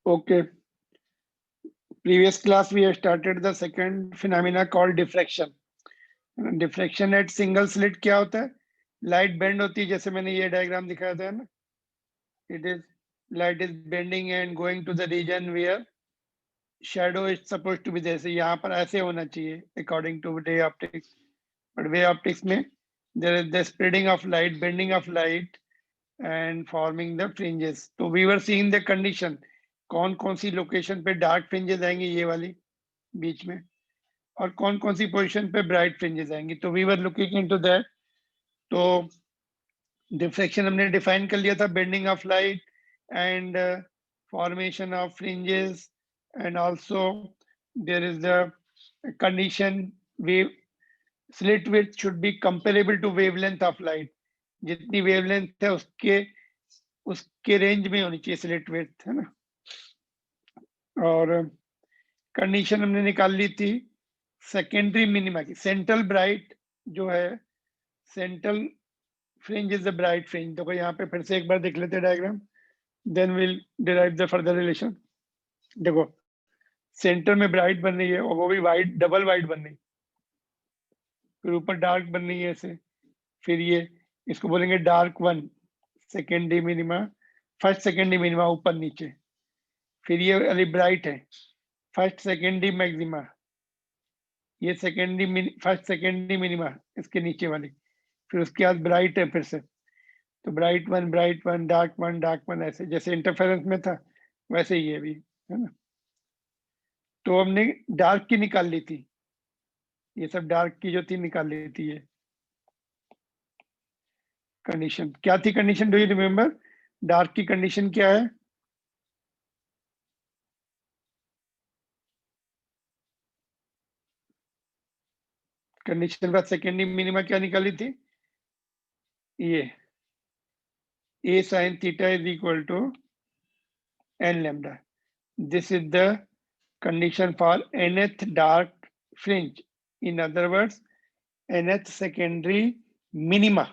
Okay. Previous class we have started the second phenomena called diffraction. Diffraction at single slit क्या होता है? Light bend होती है, जैसे मैंने ये डायग्राम दिखाया था ना. It is light is bending and going to the region where shadow is suppose to be. जैसे यहाँ पर ऐसे होना चाहिए according to ray optics, but wave optics में there is the spreading of light, bending of light and forming the fringes. तो we were seeing the condition, कौन कौन सी लोकेशन पे डार्क फ्रिंजेस आएंगे, ये वाली बीच में, और कौन कौन सी पोजीशन पे ब्राइट फ्रिंजेस आएंगी. तो we were looking into that. तो डिफ्रेक्शन हमने डिफाइन कर लिया था, bending of light and formation of fringes, and also there is the condition wave slit width should be comparable to wavelength of light. जितनी wavelength है उसके उसके range में होनी चाहिए स्लिट विड्थ, है ना. और कंडीशन हमने निकाल ली थी सेकेंडरी मिनिमा की. सेंट्रल ब्राइट जो है, central fringe is the bright fringe. देखो यहाँ पे फिर से एक बार देख लेते हैं diagram, then will derive the further relation. देखो सेंटर में ब्राइट बन रही है और वो भी वाइट, डबल वाइट बन रही, फिर ऊपर डार्क बन रही है ऐसे. फिर ये इसको बोलेंगे dark one, secondary minima, first secondary minima ऊपर नीचे. फिर ये वाली ब्राइट है, फर्स्ट सेकेंडरी मैक्सिमा, ये सेकेंडरी फर्स्ट सेकेंडरी मिनिमा इसके नीचे वाली. फिर उसके बाद ब्राइट है फिर से, तो ब्राइट वन डार्क वन, ऐसे जैसे इंटरफेरेंस में था वैसे ही ये भी, है ना. तो हमने डार्क की निकाल ली थी, ये सब डार्क की जो थी निकाल ली थी. ये कंडीशन क्या थी? Condition do you remember? Dark की कंडीशन क्या है? कंडीशन बाद सेकेंडरी मिनिमा क्या निकाली थी? ये a sin theta is equal to n lambda. This is the condition for nth dark fringe. In other words, nth secondary minima.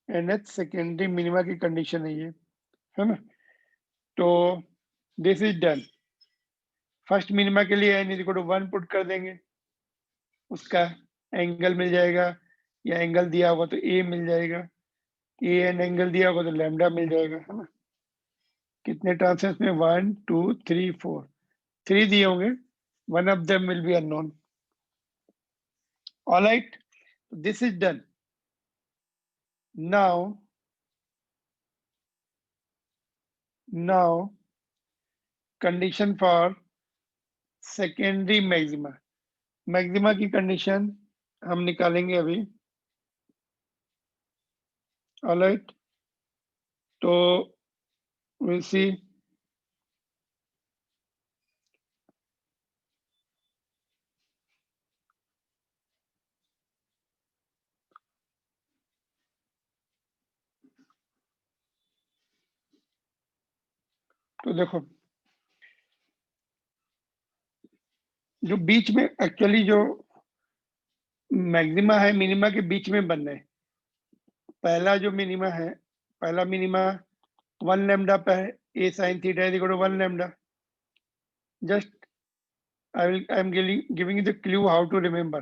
nth secondary minima की condition है ये, है ना. तो this is done. First minima के लिए n equal to 1 put कर देंगे, उसका एंगल मिल जाएगा, या एंगल दिया होगा तो a मिल जाएगा, ए एन एंगल दिया होगा तो लैम्डा मिल जाएगा, है ना. कितने ट्रांसेस में? 1 2 3 4, 3 दिए होंगे, one of them will be unknown. All right, this is done. Now condition for secondary maxima. Maxima की कंडीशन हम निकालेंगे अभी. ऑल राइट, तो विल सी. तो देखो जो बीच में एक्चुअली जो मैक्सिमा है मिनिमा के बीच में बन रहे हैं. पहला जो मिनिमा है, पहला मिनिमा 1 लैम्डा पे है, a sin theta is equal to 1 lambda. Just I am giving you the clue how to remember.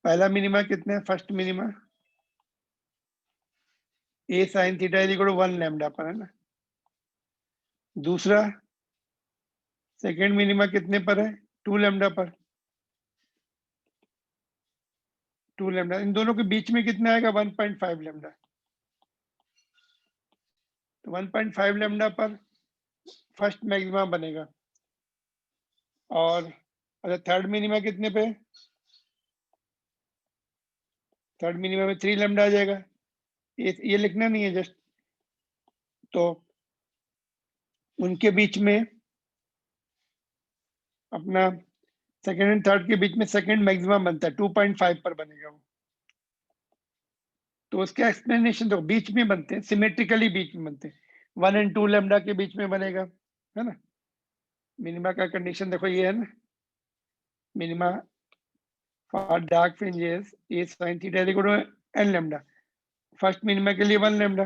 पहला मिनिमा कितने है? First minima a sin theta is equal to 1 lambda पर, है ना. दूसरा सेकेंड मिनिमा कितने पर है? 2 लैम्डा पर. 2 लैम्डा, इन दोनों के बीच में कितना आएगा? 1.5 लैम्डा. तो 1.5 लैम्डा पर फर्स्ट मैक्सिमा बनेगा. और अच्छा, थर्ड मिनिमा कितने पे? थर्ड मिनिमा में 3 लैम्डा आ जाएगा. ये लिखना नहीं है जस्ट. तो उनके बीच में अपना सेकेंड एंड थर्ड के बीच में सेकेंड मैक्सिमम बनता है, 2.5 पर बनेगा वो. तो उसका एक्सप्लेनेशन देखो, बीच में बनते हैं, सिमेट्रिकली बीच में बनते हैं. 1 and 2 लैम्डा के बीच में बनेगा, है ना. मिनिमा का कंडीशन देखो ये है ना. Minima for dark fringes a sin theta equal to n lambda. First minima के लिए 1 लैम्डा.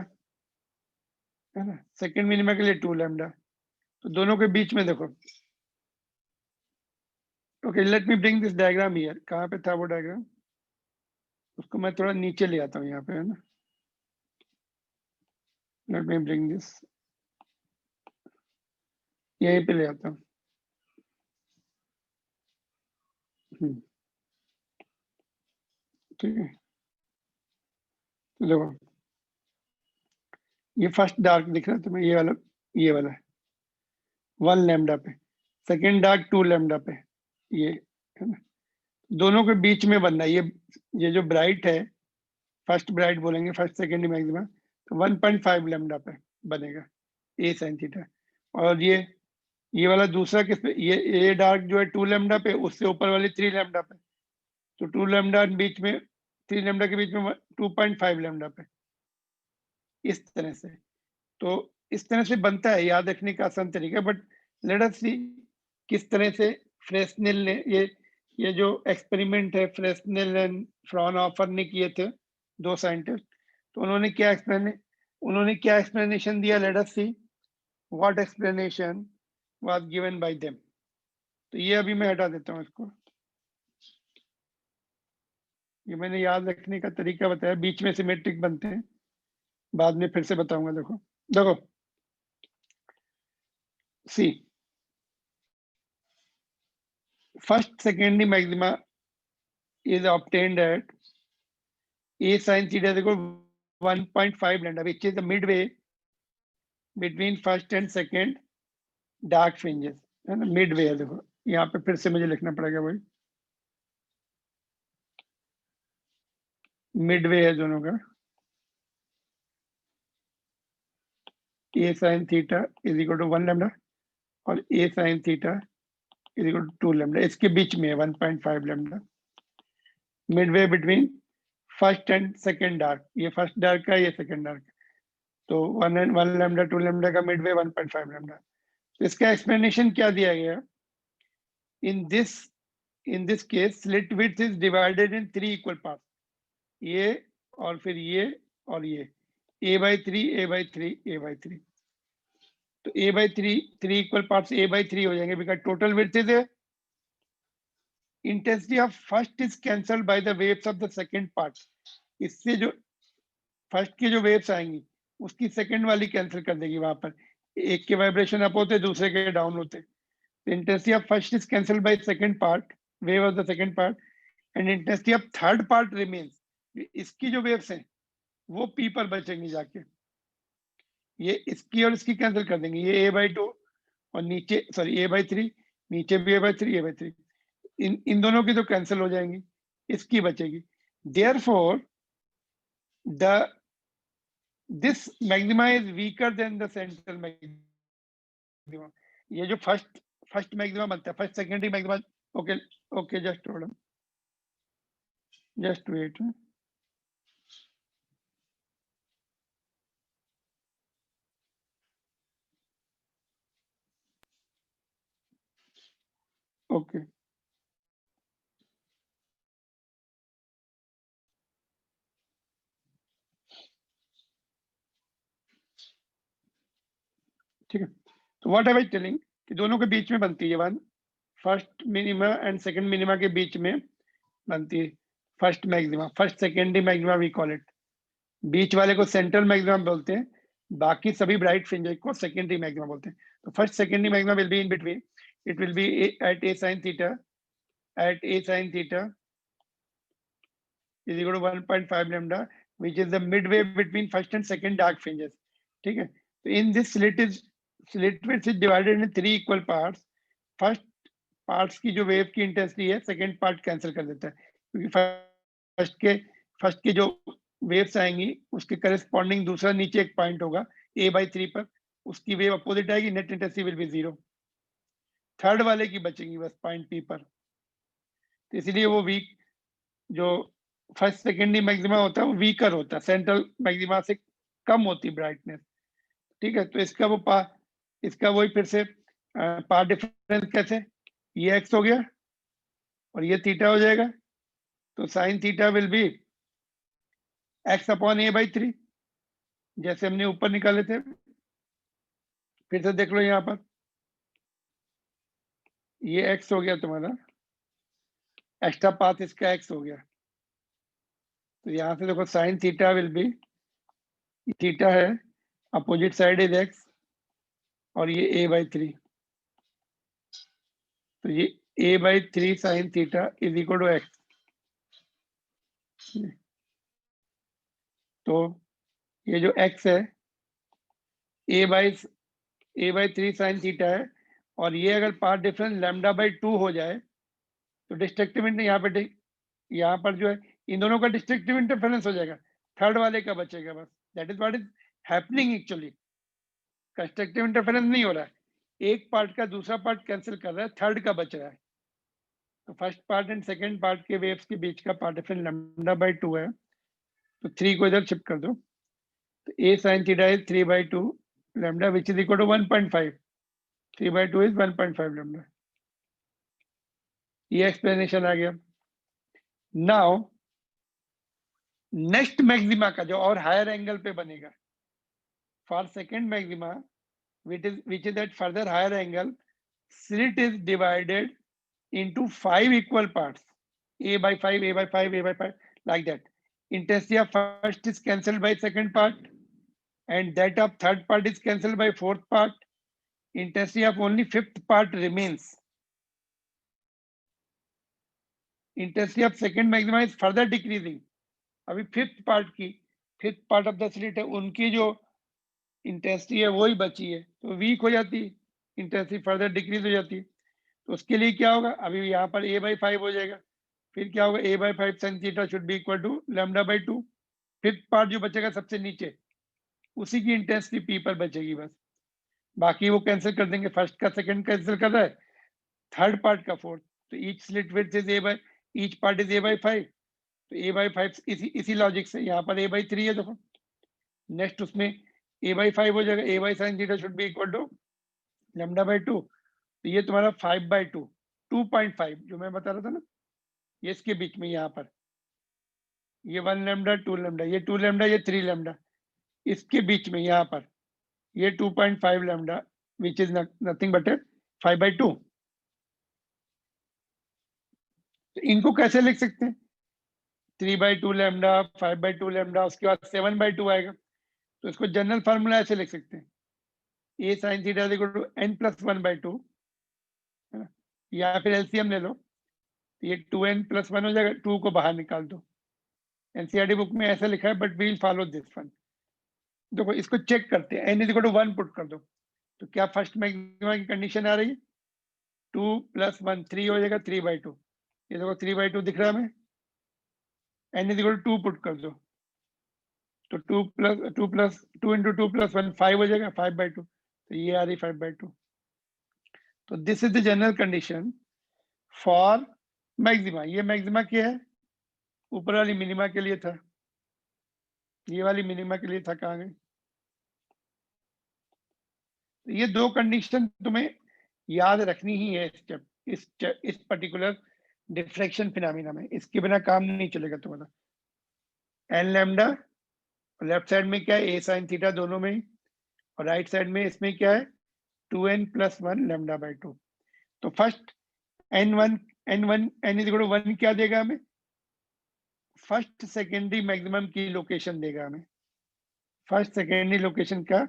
है ना, सेकंड मिनिमा के लिए 2 लैम्डा, तो दोनों के बीच में देखो। Okay, let me bring this diagram here. कहाँ पे था वो डायग्राम? उसको मैं थोड़ा नीचे ले आता हूँ यहाँ पे, है ना। लेट मी ब्रिंग दिस, यहीं पे ले आता हूँ। ठीक है, तो देखो ये फर्स्ट डार्क दिख रहा है तुम्हें, ये वाला 1 लैम्डा पे, सेकंड डार्क 2 लैम्डा पे, ये, है ना। दोनों के बीच में बनना है ये जो ब्राइट है, फर्स्ट ब्राइट बोलेंगे, फर्स्ट सेकेंड मैक्सिमा, तो 1.5 लैम्डा पे बनेगा ए साइन थीटा। और ये वाला दूसरा किस पे, ये डार्क जो है 2 लैम्डा पे, उससे ऊपर वाले 3 लैम्डा पे, तो 2 लैम्डा बीच में, 3 लैम्डा के बीच में 2.5 लैम्डा पे, इस तरह से। तो इस तरह से बनता है, याद रखने का आसान तरीका। बट लेट अस सी किस तरह से फ्रेस्नेल ने ये जो एक्सपेरिमेंट है, फ्रेस्नेल एंड फ्रॉनहोफर ने किए थे, 2 साइंटिस्ट, तो उन्होंने क्या एक्सप्लेनेशन दिया। Let us see what explanation was given by them. तो ये अभी मैं हटा देता हूँ इसको, ये मैंने याद रखने का तरीका बताया, बीच में सिमेट्रिक बनते हैं, बाद में फिर से बताऊंगा। देखो देखो सी, first secondary maxima is obtained at a sin theta is equal to 1.5 lambda, which is the midway between first and second dark fringes, है ना, midway है। देखो यहाँ पे फिर से मुझे लिखना पड़ेगा, वही midway है दोनों का। a sin theta is equal to 1 lambda और a sin theta is equal to 2 lambda, इसके बीच में है 1.5 lambda, midway between first and second dark, ये फर्स्ट डार्क का, ये सेकेंड डार्क, तो 1 लैम्डा 2 लैम्डा का मिडवे 1.5 लैम्डा। तो इसका एक्सप्लेनेशन क्या दिया गया? In this case slit width is divided in 3 equal part, ये और फिर ये और ये, a/3 a/3 a/3, तो a/3 3 इक्वल पार्ट्स a/3 हो जाएंगे, because total width is intensity of first is cancelled by the waves of the second part. इससे जो फर्स्ट की जो वेव्स आएंगी उसकी सेकंड वाली कैंसिल कर देगी, वहां पर एक के वाइब्रेशन अप होते, दूसरे के डाउन होते। Intensity of first is cancelled by second part, wave of the second part, and intensity of third part remains. इसकी जो waves हैं वो P पर बचेंगी जाके, ये इसकी और इसकी कैंसिल कर देंगे, ये a/2 और नीचे सॉरी a/3, नीचे भी a/3 a/3, इन दोनों की तो कैंसिल हो जाएंगी, इसकी बचेगी। Therefore, the this maxima is weaker than the central maxima. ये जो फर्स्ट मैक्सिमा बनता है, first secondary maxima. Okay okay, just hold on, just wait. Okay, ठीक है। तो व्हाट आई वाज टेलिंग कि दोनों के बीच में बनती है one, first minima and second minima के बीच में बनती है first maxima, first secondary maxima we call it. बीच वाले को सेंट्रल मैक्सिमा बोलते हैं, बाकी सभी ब्राइट फ्रिंजेस को सेकेंडरी मैक्सिमा बोलते हैं। तो first secondary maxima will be in between, it will be at a sin theta, at a sin theta is equal to 1.5 lambda, which is the midway between first and second dark fringes, ठीक है। तो in this slit width is divided into 3 equal parts. First parts की जो wave की intensity है second part cancel कर देता है, क्योंकि फर्स्ट के जो वेव्स आएंगी उसके करस्पॉन्डिंग दूसरा नीचे एक पॉइंट होगा a/3 पर, उसकी वेव अपोजिट आएगी, net intensity will be 0। Third वाले की बचेंगी बस पॉइंट P पर, तो इसलिए वो वीक जो फर्स्ट सेकेंडरी मैक्सिमा होता है वो वीकर होता है, सेंट्रल मैक्सिमा से कम होती ब्राइटनेस, ठीक है। तो इसका वही फिर से पार्ट डिफरेंस कैसे, ये x हो गया और ये थीटा हो जाएगा, तो sign theta will B x upon a/3, जैसे हमने ऊपर निकाले थे, फिर से देख लो यहाँ पर, ये x हो गया तुम्हारा, एक्स्ट्रा पाथ इसका x हो गया। तो यहाँ से देखो sine theta will be, theta है, अपोजिट साइड इज x, और ये a/3, तो ये a/3 sine theta is equal to x। तो ये जो x है a/3 साइन थीटा है, और ये अगर पाथ डिफरेंस λ/2 हो जाए तो डिस्ट्रक्टिव यहाँ पर जो है इन दोनों का डिस्ट्रक्टिव इंटरफेरेंस हो जाएगा, थर्ड वाले का बचेगा बस। That is what is happening actually. Constructive interference नहीं हो रहा है, एक पार्ट का दूसरा पार्ट कैंसिल कर रहा है, थर्ड का बच रहा है। तो first part and second part के वेव्स के बीच का पार्ट डिफरेंस λ/2 है, तो 3 को इधर शिफ्ट कर दो, तो a sin theta is 3/2 lambda which is equal to 1.5, 3/2 is 1.5 lambda। ये एक्सप्लेनेशन आ गया। नाउ नेक्स्ट मैक्सिमा का जो और हायर एंगल पे बनेगा, for second maxima which is at further higher angle, slit is divided into 5 equal parts, a/5, a/5, a/5, like that. Intensity of first is cancelled by second part, and that of third part is cancelled by fourth part. Intensity of only fifth part remains. Intensity of second maxima is further decreasing. अभी fifth part of the slit है, उनकी जो intensity है वही बची है, तो week हो जाती है, इंटेंसिटी फर्दर डिक्रीज हो जाती है। तो उसके लिए क्या होगा, अभी यहाँ पर a/5 हो जाएगा, फिर क्या होगा, a/5 sin theta should be equal to λ/2। Fifth part जो बचेगा सबसे नीचे, उसी की इंटेंसिटी p पर बचेगी बस, बाकी वो कैंसिल कर देंगे, फर्स्ट का सेकंड कैंसिल कर रहा है, थर्ड पार्ट का फोर्थ। तो each slit width is each part is a/5, तो a/5 इसी लॉजिक से यहाँ पर a/3 है। देखो नेक्स्ट उसमें a/5 हो जाएगा, a sin theta should be equal to λ/2, तो ये तुम्हारा 5/2, 2.5 जो मैं बता रहा था ना, ये इसके बीच में यहाँ पर ये 1 लैम्डा 2 लैम्डा, ये 2 लैम्डा, ये 3 लैम्डा, इसके बीच में यहाँ पर ये 2.5 lambda which is nothing but 5/2। तो इनको कैसे लिख सकते हैं, 3/2 लैम्डा, 5/2 लैम्डा, उसके बाद 7/2 आएगा। तो इसको जनरल फार्मूला ऐसे लिख सकते हैं, a sin theta equal to n+1/2, या फिर एलसीएम ले लो, ये 2n+1 हो जाएगा, 2 को बाहर निकाल दो। एनसीईआरटी बुक में ऐसा लिखा है, but we will follow this one. देखो इसको चेक करते हैं, n is equal to 1 put कर दो, तो क्या फर्स्ट मैक्सिमा की कंडीशन आ रही है, 2 + 1 3 हो जाएगा, 3/2। ये देखो 3/2 दिख रहा है हमें, n is equal to 2 put कर दो, तो 2 इंटू 2 + 1 5 हो जाएगा, 5/2, तो ये आ रही 5/2। तो this is the general condition for maxima. ये मैक्सिमा क्या है, ऊपर वाली मिनिमा के लिए था, ये वाली मिनिमा के लिए था, कहाँ गई। तो ये दो कंडीशन तुम्हें याद रखनी ही है इस पर्टिकुलर डिफ्रैक्शन फिनोमेना में, इसके बिना काम नहीं चलेगा तुम्हारा। एन लैम्डा लेफ्ट साइड में क्या है, a sin थीटा दोनों में ही, और राइट साइड में इसमें क्या है, 2n+1 λ/2। तो first n is equal to 1 क्या देगा हमें, फर्स्ट सेकेंडरी मैक्सिमम की लोकेशन देगा हमें, फर्स्ट सेकेंडरी लोकेशन का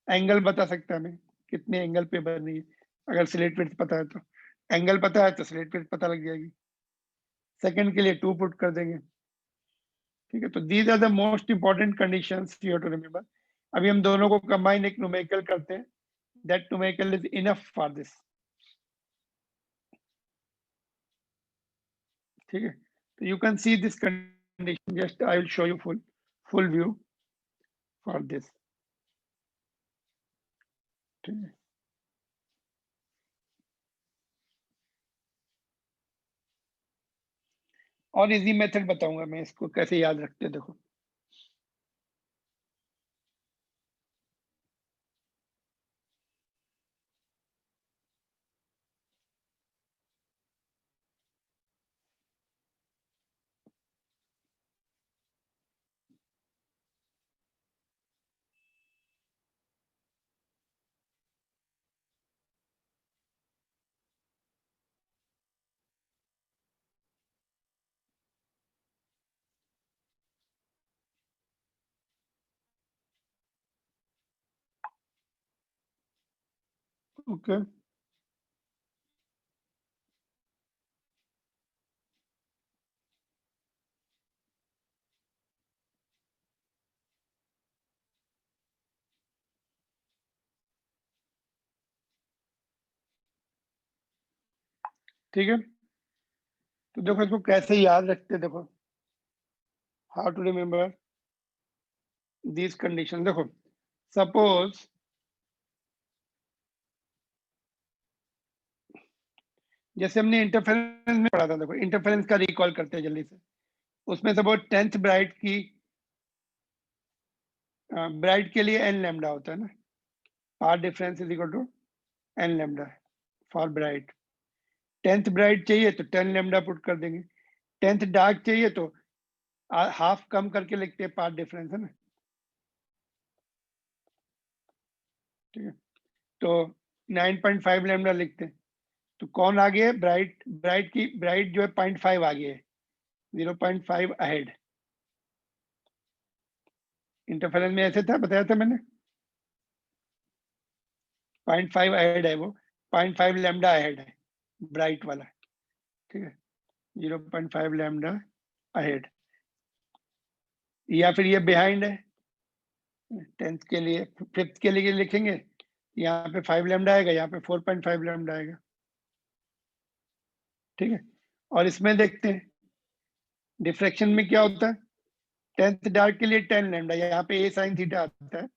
एंगल बता सकता है हमें, कितने एंगल पे बन रही है। अगर स्लिट विड्थ पता है तो, एंगल पता है तो स्लिट विड्थ पता लग जाएगी। सेकंड के लिए 2 पुट कर देंगे, ठीक है। तो these are the most important conditions you have to remember. अभी हम दोनों को कंबाइन एक न्यूमेरिकल करते हैं, that numerical is enough for this, ठीक है। तो you can see this condition, just I will show you full view for this, ठीक है। और इजी मेथड बताऊंगा मैं, इसको कैसे याद रखते हैं, देखो ओके ठीक है। तो देखो इसको कैसे याद रखते हैं, देखो how to remember this condition. देखो सपोज जैसे हमने इंटरफेरेंस में पढ़ा था, देखो इंटरफेरेंस का रिकॉल करते हैं जल्दी से। उसमें सपोज 10th ब्राइट की ब्राइट के लिए एन लैम्डा होता है ना, path difference is equal to n lambda for bright. 10th bright चाहिए तो 10 लैम्डा पुट कर देंगे। 10th डार्क चाहिए तो हाफ कम करके लिखते हैं, पाथ डिफरेंस है ना, ठीक है। तो 9.5 लैम्डा लिखते हैं। तो कौन आगे है? ब्राइट। ब्राइट जो है 0.5 आगे है, 0.5 अहेड। इंटरफेरेंस में ऐसे था, बताया था मैंने, 0.5 अहेड है वो, 0.5 लैम्डा अहेड है ब्राइट वाला, ठीक है। 0.5 लैम्डा अहेड, या फिर ये बिहाइंड है। 10th के लिए, 5th के लिए लिखेंगे, यहाँ पे 5 लैम्डा आएगा, यहाँ पे 4.5 लैम्डा आएगा, ठीक है। और इसमें देखते हैं डिफ्रैक्शन में क्या होता है। 10th डार्क के लिए 10 लैम्डा, यहाँ पे ए साइन थीटा आता है,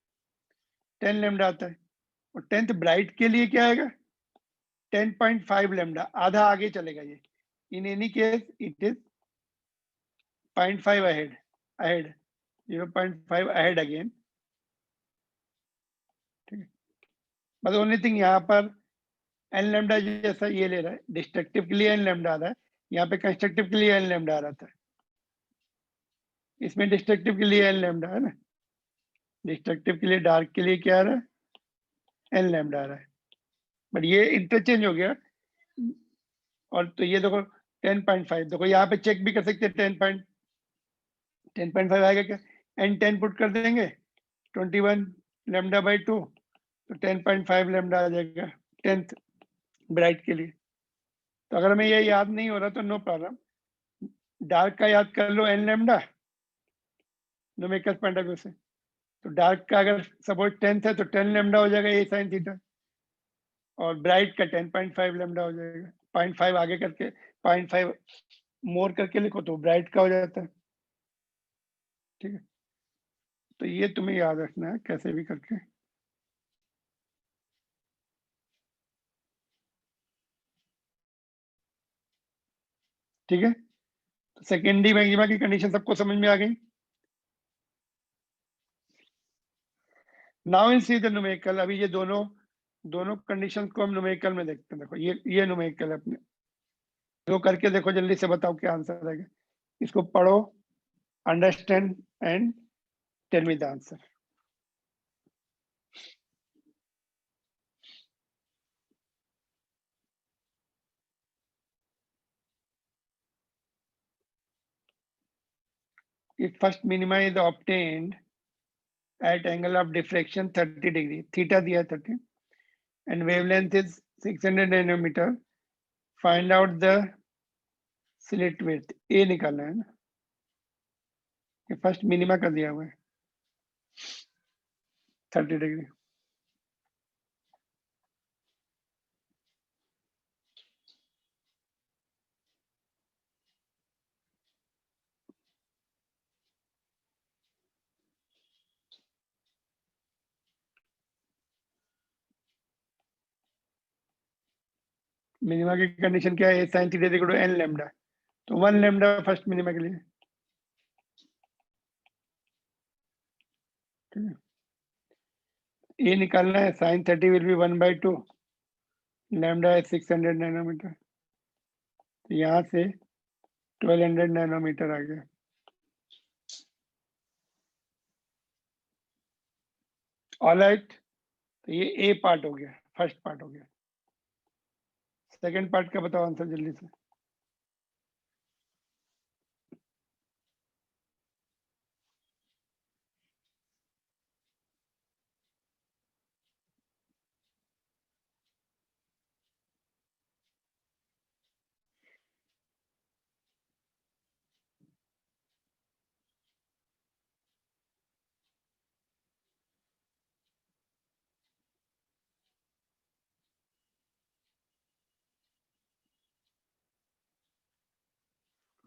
10 लैम्डा आता है। और 10th ब्राइट के लिए क्या आएगा? 10.5 लैम्डा, आधा आगे चलेगा ये। In any case it is 0.5 ahead, ahead 0.5 ahead again, ठीक है। बस ओनली थिंग यहाँ पर एन लैम्डा जैसा ये ले रहा है, डिस्ट्रक्टिव के लिए एन लैम्डा आ रहा है, यहाँ पे कंस्ट्रक्टिव के लिए एन लैम्डा आ रहा था। इसमें डिस्ट्रक्टिव के लिए एन लैम्डा है ना, डिस्ट्रक्टिव के लिए डार्क के लिए क्या आ रहा है? एन लैम्डा आ रहा है। बट ये इंटरचेंज हो गया। और तो ये देखो 10.5, देखो यहाँ पे चेक भी कर सकते हैं, 10.5 आएगा क्या? एन 10 पुट कर देंगे, 21 लैम्डा बाई 2, तो 10.5 लैम्डा आ जाएगा 10th ब्राइट के लिए। तो अगर हमें ये याद नहीं हो रहा तो नो प्रॉब्लम, डार्क का याद कर लो n lambda numerical point of view से। तो डार्क का अगर सपोज 10th है तो 10 लैम्डा हो जाएगा ए साइन थीटा, और ब्राइट का 10.5 लैम्डा हो जाएगा। 0.5 आगे करके 0.5 मोर करके लिखो तो ब्राइट का हो जाता है, ठीक है। तो ये तुम्हें याद रखना है कैसे भी करके, ठीक है। तो सेकेंडरी मैक्सिमा की कंडीशन सबको समझ में आ गई। Now in see the numerical, अभी ये दोनों दोनों कंडीशंस को हम न्यूमेरिकल में देखते हैं। देखो ये न्यूमेरिकल है अपने, दो करके देखो जल्दी से, बताओ क्या आंसर आएगा। इसको पढ़ो, understand and tell me the answer. If first minima is obtained at angle of diffraction 30 degree, theta दिया 30, and wavelength is 600 nanometer, find out the slit width, ए निकालना है ना, ये फर्स्ट मिनिमा का दिया हुआ है 30 डिग्री। मिनिमा की कंडीशन क्या है? A sine theta equal to n lambda, तो 1 लैम्डा फर्स्ट मिनिमा के लिए, ठीक है। ए निकालना है, साइन 30 विल बी 1/2, लैम्डा है 600 नैनोमीटर, तो यहाँ से 1200 नैनोमीटर आ गया। ऑलराइट, तो ये ए पार्ट हो गया, फर्स्ट पार्ट हो गया। सेकंड पार्ट का बताओ आंसर जल्दी से।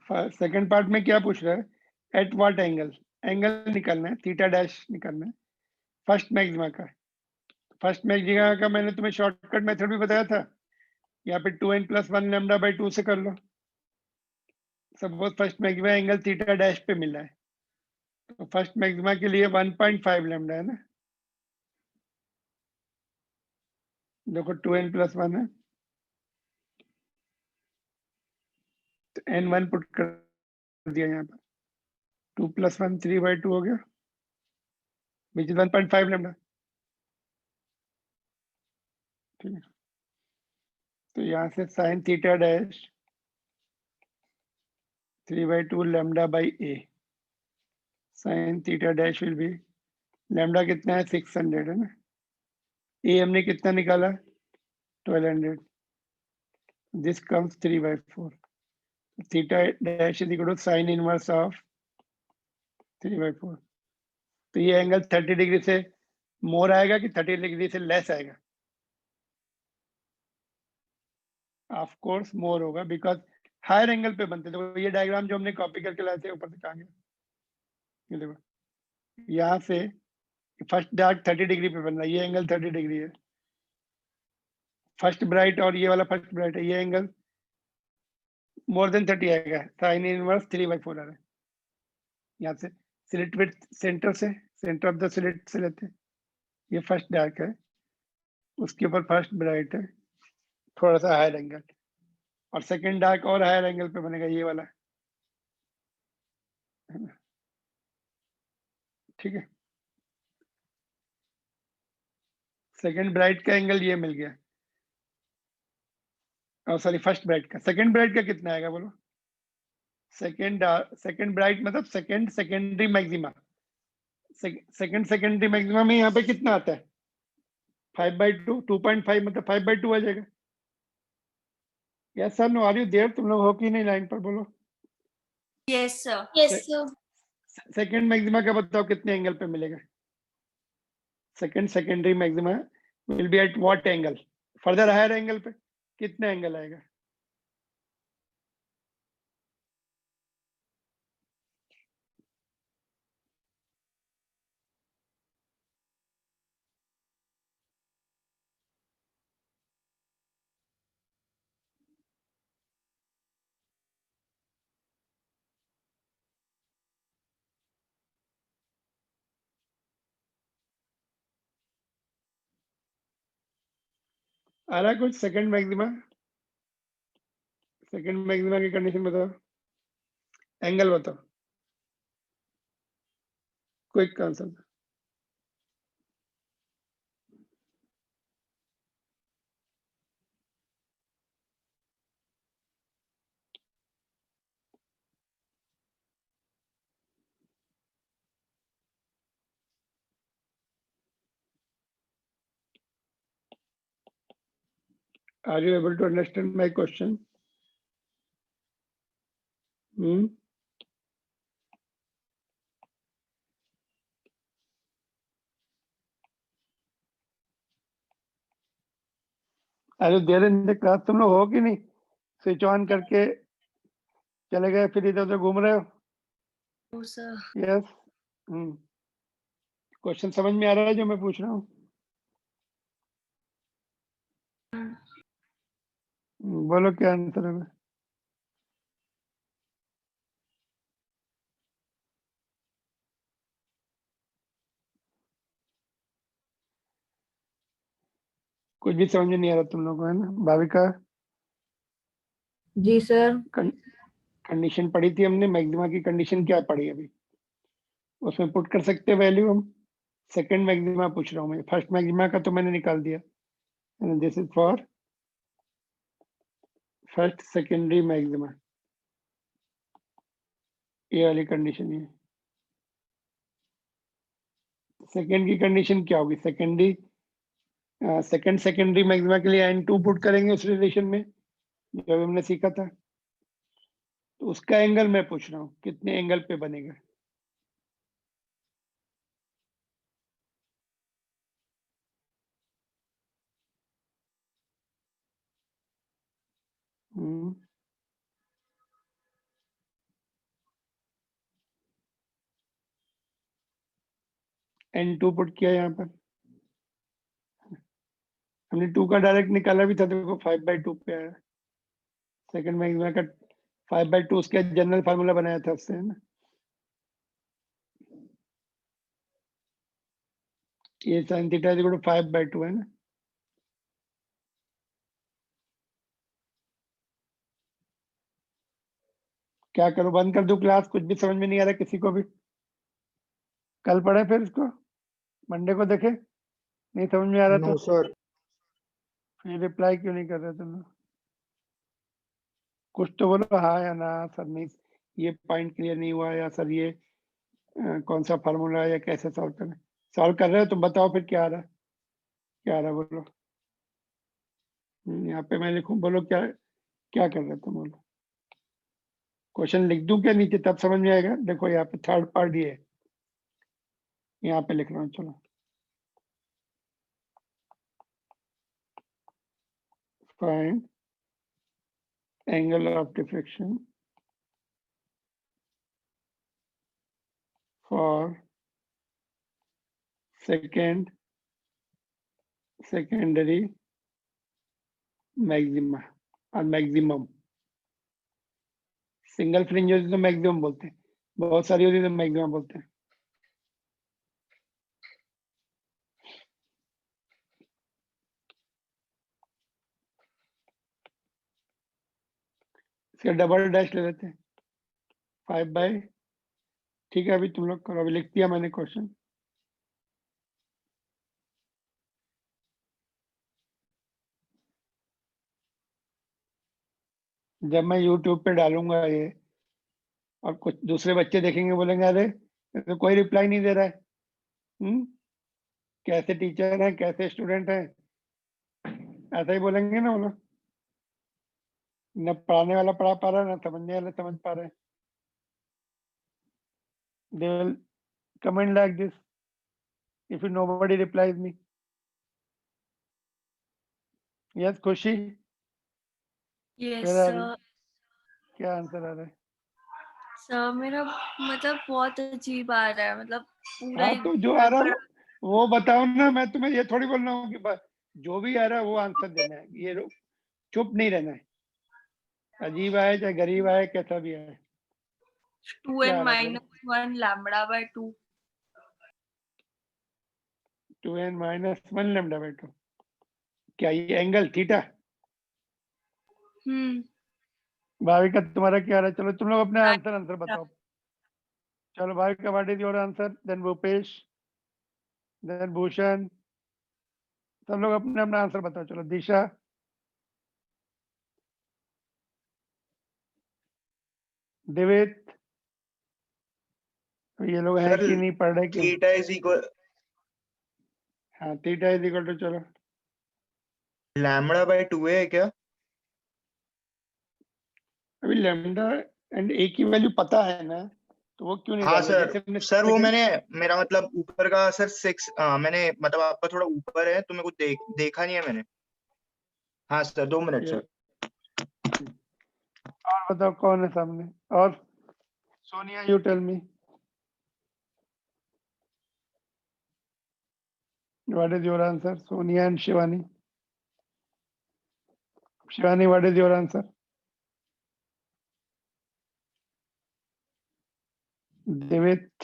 सेकंड पार्ट में क्या पूछ रहा है? एट व्हाट एंगल, एंगल निकालना है, थीटा डैश निकालना है फर्स्ट मैक्सिमा का। फर्स्ट मैक्सिमा का मैंने तुम्हें शॉर्टकट मेथड भी बताया था, यहाँ पे 2n+1 लैम्डा बाई 2 से कर लो। Suppose first maxima angle theta dash पे मिला है, तो फर्स्ट मैक्सिमा के लिए 1.5 लैम्डा है ना, देखो 2n+1 है, तो n1 पुट कर दिया यहाँ पर, 2+1 3/2 हो गया, विच इज 1.5 लैम्डा। ठीक है, तो यहाँ से sine theta dash 3/2 lambda by A, sine theta dash will be, lambda कितना है 600 है ना, ए हमने कितना निकाला 1200, this comes 3/4, theta dash is equal to sine inverse of 3/4। तो ये एंगल 30 डिग्री से मोर आएगा कि 30 डिग्री से लेस आएगा? ऑफ कोर्स मोर होगा, बिकॉज हायर एंगल पे बनते। तो ये डायग्राम जो हमने कॉपी करके लाए थे ऊपर से कहाँ गया, ये देखो यहाँ से फर्स्ट डार्क 30 डिग्री पे बन रहा है, ये एंगल 30 डिग्री है, फर्स्ट ब्राइट और ये वाला फर्स्ट ब्राइट है, ये एंगल मोर देन 30 आएगा, साइन इनवर्स 3/4 आ रहा है। यहाँ से स्लिट विथ सेंटर से, सेंटर ऑफ द स्लिट से लेते हैं, ये फर्स्ट डार्क है, उसके ऊपर फर्स्ट ब्राइट है, थोड़ा सा हायर एंगल, और सेकंड डार्क और हायर एंगल पे बनेगा, ये वाला, है ना? ठीक है, सेकंड ब्राइट का एंगल ये मिल गया, और सॉरी फर्स्ट ब्राइट का, सेकंड ब्राइट का कितना आएगा बोलो? सेकंड ब्राइट मतलब second secondary maxima, second secondary maxima में यहाँ पे कितना आता है 5/2, 2.5 मतलब 5/2 आ जाएगा। Yes sir, no, are you there? तुम लोग हो कि नहीं लाइन पर, बोलो। Yes, sir. Yes, sir. Second maxima का बताओ कितने एंगल पे मिलेगा? Second secondary maxima will be at what angle? Further higher angle पे कितने एंगल आएगा? आ रहा है कुछ? सेकंड मैक्सिमा, सेकंड मैक्सिमा की कंडीशन बताओ, एंगल बताओ, quick answer. Are you able to understand my question? Hmm? Are you there in the class? तुम लोग हो कि नहीं? स्विच ऑन करके चले गए, फिर इधर उधर घूम रहे हो? No, sir. यस। क्वेश्चन समझ में आ रहा है जो मैं पूछ रहा हूँ? बोलो क्या आंसर है? कुछ भी समझ में नहीं आ रहा तुम लोगों को, है ना? भाविका, जी सर। कंडीशन पढ़ी थी हमने, मैक्सिमा की कंडीशन क्या पढ़ी अभी? उसमें पुट कर सकते हैं वैल्यू हम। सेकंड मैक्सिमा पूछ रहा हूँ मैं, फर्स्ट मैक्सिमा का तो मैंने निकाल दिया, this is for first secondary maxima, ये वाली कंडीशन है। सेकंड की कंडीशन क्या होगी? सेकेंडरी सेकंड सेकेंडरी मैक्सिमा के लिए n2 पुट करेंगे उस रिलेशन में जो हमने सीखा था, तो उसका एंगल मैं पूछ रहा हूँ कितने एंगल पे बनेगा? n2 पुट किया यहाँ पर, हमने 2 का डायरेक्ट निकाला भी था, देखो 5/2 पे आया। सेकंड मैक्सिमा का 5/2 उसका जनरल फार्मूला बनाया था उससे, है ना। ये sin theta is equal to 5/2 है ना। क्या करूं, बंद कर दूं क्लास? कुछ भी समझ में नहीं आ रहा किसी को भी? कल पढ़े फिर इसको, मंडे को देखे? नहीं समझ में आ रहा नो तो सर। फिर रिप्लाई क्यों नहीं कर रहे तुम लोग? कुछ तो बोलो हाँ या ना। सर नहीं, ये पॉइंट क्लियर नहीं हुआ, या सर ये कौन सा फार्मूला है, या कैसे सॉल्व करें? सॉल्व कर रहे हो तुम, बताओ फिर क्या आ रहा है, क्या आ रहा है बोलो। यहाँ पे मैं लिखूं, बोलो क्या क्या कर रहे हो तुम, बोलो। क्वेश्चन लिख दूं क्या नीचे, तब समझ में आएगा? देखो यहाँ पे थर्ड पार्ट ये है, यहाँ पे लिख रहा हूँ, चलो। Find angle of diffraction for secondary maxima और मैक्सिमम। सिंगल फ्रिंज होती तो मैक्सिमम बोलते हैं, बहुत सारी होती तो मैक्सिमम बोलते हैं। इसका डबल डैश ले लेते हैं, 5/, ठीक है। अभी तुम लोग करो, अभी लिख दिया मैंने क्वेश्चन। जब मैं YouTube पे डालूंगा ये, और कुछ दूसरे बच्चे देखेंगे, बोलेंगे अरे ये तो कोई रिप्लाई नहीं दे रहा है, कैसे टीचर हैं, कैसे स्टूडेंट हैं, ऐसा ही बोलेंगे ना वो लोग। न पढ़ाने वाला पढ़ा पा रहा है, न समझने वाला समझ पा रहे हैं। They will comment like this if nobody replies me. Yes, खुशी, yes where are you? sir. क्या आंसर आ रहा है? सर मेरा मतलब बहुत अजीब आ रहा है, मतलब पूरा हाँ एक तो जो आ रहा है गड़बड़। वो बताओ ना। मैं तुम्हें ये थोड़ी बोल रहा हूँ कि बस जो भी आ रहा है वो आंसर देना है, ये चुप नहीं रहना है। अजीब आए चाहे गरीब आए, कैसा भी आए। 2n क्या आ रहा है बोलो? - 1 λ/2। 2n - 1 λ/2। क्या ये एंगल थीटा? भाविका तुम्हारा क्या आ रहा है? चलो तुम लोग अपने आंसर बताओ। चलो Bhavika, what is your answer? Then Bhupesh, then Bhushan, सब लोग अपने अपना आंसर बताओ। चलो दिशा, दिवित, ये लोग हैं सर कि नहीं पढ़ रहे क्यों? थीटा इज इक्वल हाँ, थीटा इज इक्वल टू, चलो λ/2 है क्या? अभी लैम्डा एंड ए की वैल्यू पता है ना, तो वो क्यों नहीं हाँ डाल रहे? सर। जैसे हमने सर वो सेकंड, मैंने, मेरा मतलब ऊपर का सर 6, मैंने मतलब आपका थोड़ा ऊपर है तो मेरे को देखा नहीं है मैंने। हाँ सर, 2 मिनट सर। और बताओ कौन है सामने? और Sonia, you tell me what is your answer? Sonia and Shivani, Shivani what is your answer? Divit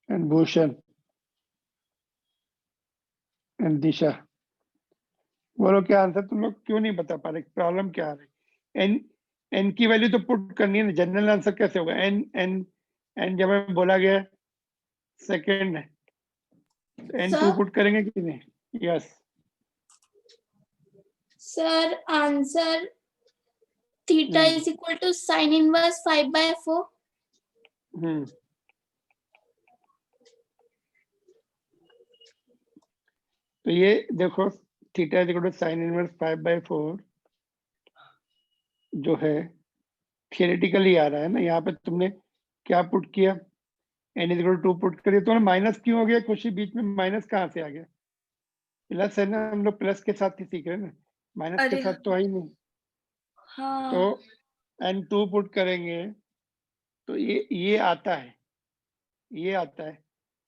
and Bhushan and Disha, बोलो क्या आंसर? तुम लोग क्यों नहीं बता पा रहे? प्रॉब्लम क्या आ रही? एन एन की वैल्यू तो पुट करनी है ना। जनरल आंसर कैसे होगा? एन एन एन जब हमें बोला गया सेकेंड है, n2 पुट करेंगे कि नहीं? Yes sir answer theta is equal to sine inverse 5/4। तो ये देखो, theta is equal to sine inverse 5/4 जो है थियोरेटिकली आ रहा है ना। यहाँ पे तुमने क्या पुट किया? n is equal to 2 put करिए। तो माइनस क्यों हो गया? खुशी, बीच में माइनस कहाँ से आ गया? प्लस है ना, हम लोग प्लस के साथ ही सीख रहे हैं ना, माइनस के अरे साथ तो आई नहीं। तो हाँ, n2 पुट करेंगे तो ये आता है, ये आता है।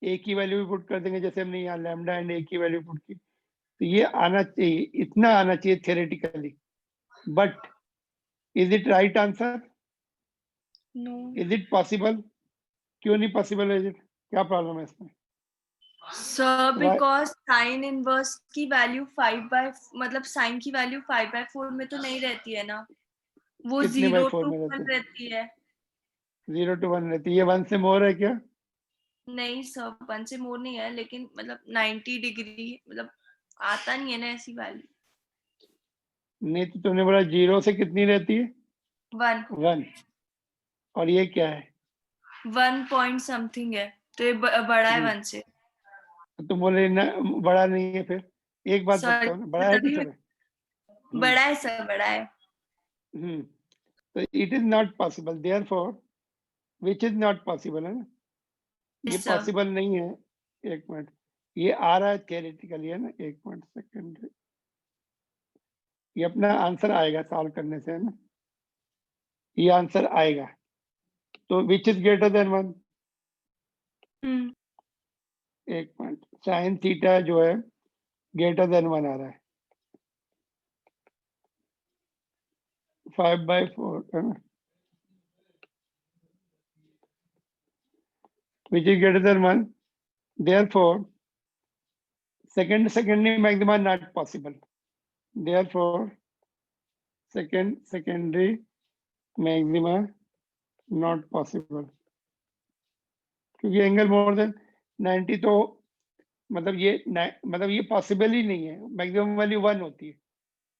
ए की वैल्यू भी पुट कर देंगे, जैसे हमने यहाँ लैम्डा एंड ए की वैल्यू पुट की। तो ये आना चाहिए, इतना आना चाहिए theoretically, but is it right answer? No is it possible? क्यों नहीं पॉसिबल है? क्या प्रॉब्लम है इसमें? सर, बिकॉज साइन इनवर्स की वैल्यू 5/, मतलब साइन की वैल्यू 5/4 में तो नहीं रहती है ना, वो कितने 0 by 4 to में 1 रहती है? रहती है। 0 to 1 रहती है। ये 1 से मोर है क्या? नहीं सर, 1 से मोर नहीं है, लेकिन मतलब 90 डिग्री, मतलब आता नहीं है ना ऐसी वैल्यू। नहीं तो तुमने बोला 0 से कितनी रहती है? 1 1। और ये क्या है? 1 पॉइंट समथिंग है, तो ये बड़ा है 1 से। तो तुम बोले ना बड़ा नहीं है, फिर एक बात सर बताओ ना, बड़ा है कि तभी सब है? बड़ा है सर, बड़ा है। तो it is not possible, therefore which is not possible, है ना? ये Yes, sir. पॉसिबल नहीं है। एक मिनट, ये आ रहा है थियोरेटिकली, है ना? एक मिनट सेकंड, ये अपना आंसर आएगा सॉल्व करने से, है ना? ये आंसर आएगा। तो विच इज ग्रेटर देन 1? एक मिनट, साइन थीटा जो है ग्रेटर देन 1 आ रहा है, 5/4, है ना? Which is greater than 1, therefore secondary maxima not possible, therefore secondary maxima not possible, क्योंकि एंगल मोर देन 90 तो मतलब ये पॉसिबल ही नहीं है, मैक्सिमम वैल्यू 1 होती है।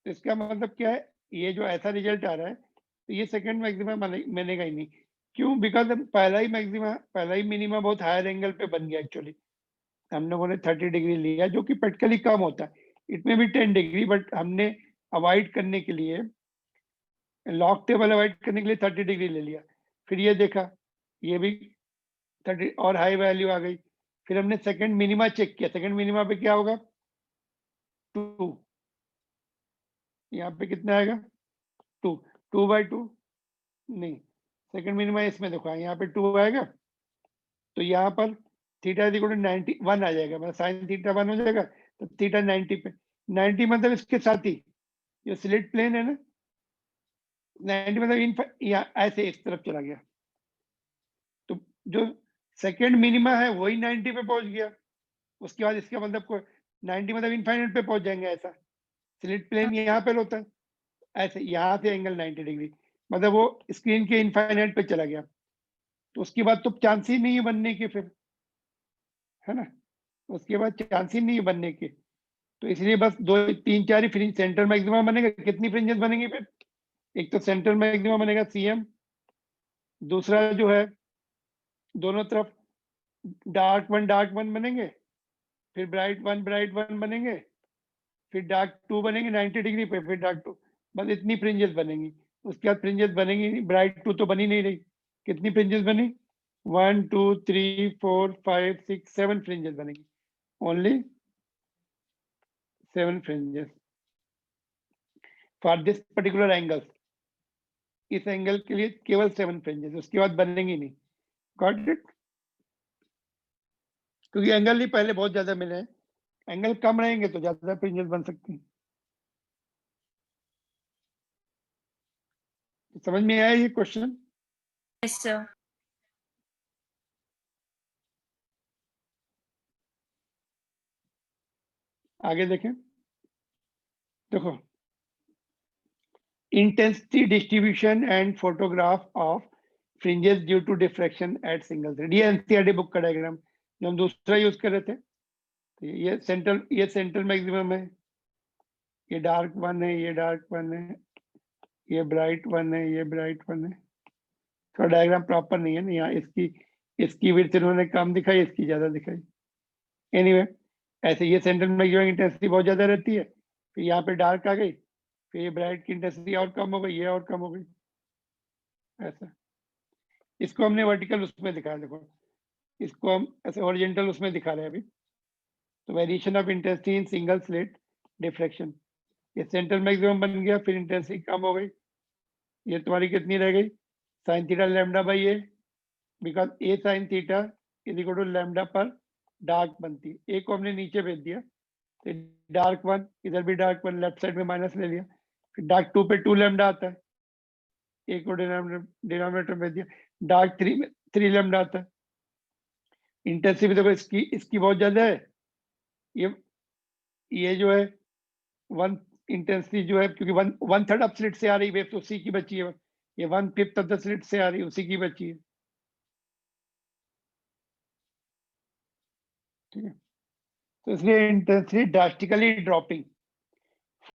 तो इसका मतलब क्या है? ये जो ऐसा रिजल्ट आ रहा है, तो ये सेकंड मैक्सिमा बनेगा ही नहीं। क्यों? बिकॉज पहला ही मिनिमा बहुत हायर एंगल पे बन गया। एक्चुअली हम लोगों ने 30 डिग्री लिया, जो कि प्रैक्टिकली कम होता है, इट में भी 10 डिग्री, बट हमने अवॉइड करने के लिए, लॉग टेबल अवॉइड करने के लिए 30 डिग्री ले लिया। फिर ये देखा, ये भी 30 और हाई वैल्यू आ गई। फिर हमने सेकंड मिनिमा चेक किया, सेकंड मिनिमा पे क्या होगा? 2। यहाँ पे कितना आएगा? 2। 2/2 नहीं, सेकंड मिनिमा इसमें देखो, यहाँ पे 2 आएगा। तो यहाँ पर थीटा इज इक्वल टू 91 आ जाएगा, मतलब साइन थीटा 1 हो जाएगा, तो थीटा 90 पे। 90 मतलब इसके साथ ही ये स्लिट प्लेन है ना, 90 मतलब ऐसे इस तरफ चला गया। तो जो सेकंड मिनिमा है वही 90 पे पहुंच गया। उसके बाद इसका मतलब को 90 मतलब इनफाइनाइट पे पहुंच जाएंगे। ऐसा स्लिट प्लेन यहाँ पे होता है, ऐसे यहाँ से एंगल 90 डिग्री, मतलब वो स्क्रीन के इनफाइनाइट पे चला गया। तो उसके बाद तो चांस ही नहीं है बनने के, फिर, है ना? उसके बाद चांस ही नहीं है बनने के। तो इसलिए बस 2 3 4 ही फ्रिंज सेंटर मैक्सिमा बनेगा। कितनी फ्रिंजेस बनेंगी फिर? एक तो सेंटर मैक्सिमा बनेगा CM, दूसरा जो है दोनों तरफ डार्क वन बनेंगे, फिर ब्राइट वन बनेंगे, फिर डार्क 2 बनेंगे 90 डिग्री पे, फिर डार्क 2। बस इतनी फ्रिंजेस बनेंगी। उसके बाद फ्रिंजेस बनेंगी नहीं, ब्राइट 2 तो बनी नहीं रही। कितनी फ्रिंजेस बनी? 1 2 3 4 5 6 7 फ्रिंजेस बनेगी, only 7 fringes for this particular angle. इस एंगल के लिए केवल 7 फ्रिंजेस, उसके बाद बनेंगी नहीं। Got it? क्योंकि एंगल ही पहले बहुत ज्यादा मिले हैं, एंगल कम रहेंगे तो ज्यादा फ्रिंजेस बन सकती हैं। समझ में आया ये क्वेश्चन? Yes, sir. आगे देखें, देखो, intensity distribution and photograph of fringes due to diffraction at single thread. ये एनसीईआरटी बुक का डायग्राम जो हम दूसरा यूज कर रहे थे। तो ये सेंट्रल मैक्सिमम है, ये डार्क 1 है, ये डार्क 1 है, ये ब्राइट 1 है, ये ब्राइट 1 है। थोड़ा डायग्राम प्रॉपर नहीं है ना, यहाँ इसकी विड्थ इन्होंने कम दिखाई, इसकी ज्यादा दिखाई। एनीवे, ऐसे ये सेंट्रल मैक्सिमम इंटेंसिटी बहुत ज्यादा रहती है, फिर यहाँ पे डार्क आ गई, फिर ये ब्राइट की इंटेंसिटी और कम हो गई, ये और कम हो गई। ऐसा इसको हमने वर्टिकल उसमें दिखाया, देखो इसको हम ऐसे हॉरिजॉन्टल उसमें दिखा रहे हैं अभी। तो variation of intensity in single slit diffraction, ये सेंट्रल मैक्सिमम बन गया, फिर इंटेंसिटी कम हो गई। ये तुम्हारी कितनी रह गई? Sine theta lambda by a, because a sine theta is equal to lambda पर डार्क बनती है। ए को हमने नीचे भेज दिया, तो डार्क 1, इधर भी डार्क 1, लेफ्ट साइड में माइनस ले लिया, फिर डार्क 2 पे 2 लैम्डा आता है, ए को डिनोमिनेटर में भेज दिया, डार्क 3 में 3 लैम्डा आता है। इंटेंसिटी देखो इसकी बहुत ज्यादा है, ये जो है 1 इंटेंसिटी जो है, क्योंकि 1/3 ऑफ स्लिट से आ रही वेव, तो उसी की बची है, ये 1/5 ऑफ द स्लिट से आ रही है, उसी की बची है। ठीक है, तो इसलिए इंटेंसिटी ड्रास्टिकली ड्रॉपिंग।